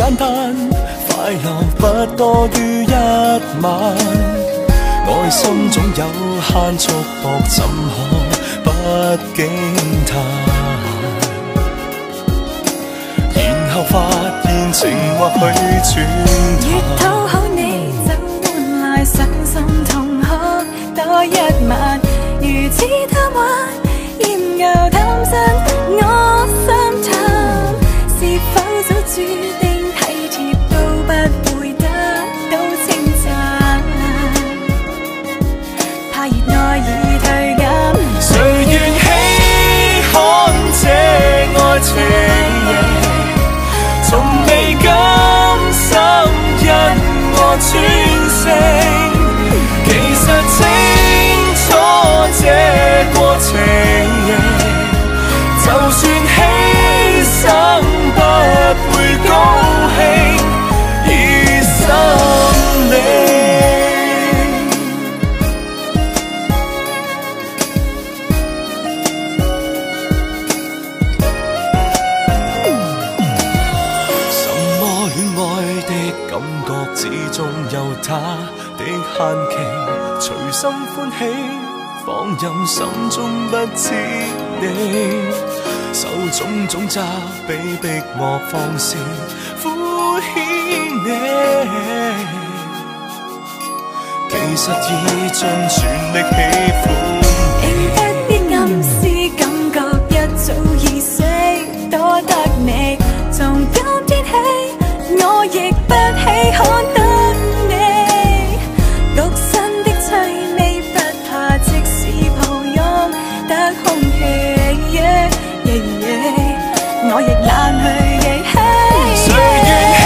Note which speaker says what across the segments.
Speaker 1: 簡單，快樂不多於一晚。愛心總有限束縛，怎可不驚嘆？然後發現情或許轉淡。
Speaker 2: 越討好你，就換來傷心痛哭多一晚。如此貪玩，厭又貪新，我心淡。是否早注定體貼都不會得到稱讚？怕熱愛已退減，
Speaker 1: 誰願稀罕這愛情？從未甘心因我專勝，其實清楚這過程，就算犧牲不會高興，以心領。感覺之中有他的限期，隨心歡喜，放任心中不知你，受種種責備，逼我放肆敷衍你，其實已盡全力喜歡你。
Speaker 2: 不必暗示，感覺一早已識多得你，從今天起我亦不稀罕得你，獨身的凄美不怕，即使抱擁得空氣，我亦懶去記起。
Speaker 1: 誰願稀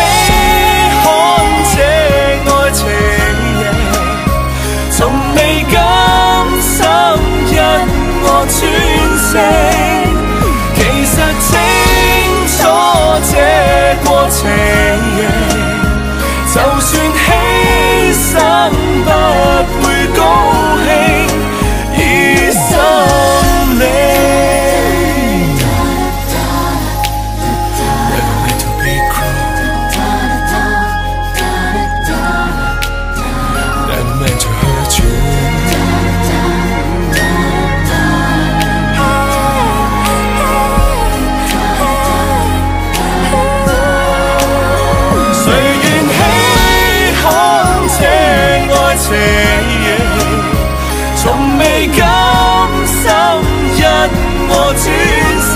Speaker 1: 罕這愛情，從未甘心因我專勝，其實清楚這過程，就算犧牲不會高興，以心領。從未甘心因我專勝，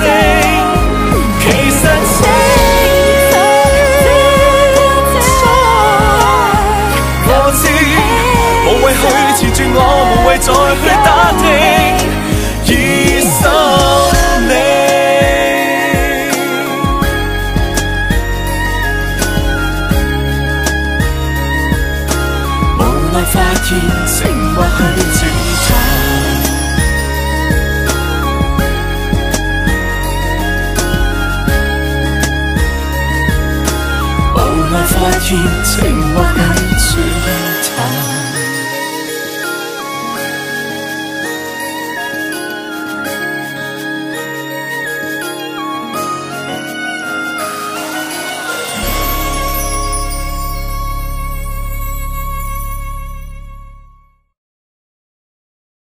Speaker 1: 其實清楚我知，無謂去纏住我，無謂再去打聽，以心領。無奈發現情或許轉淡，無奈發現情或許轉淡。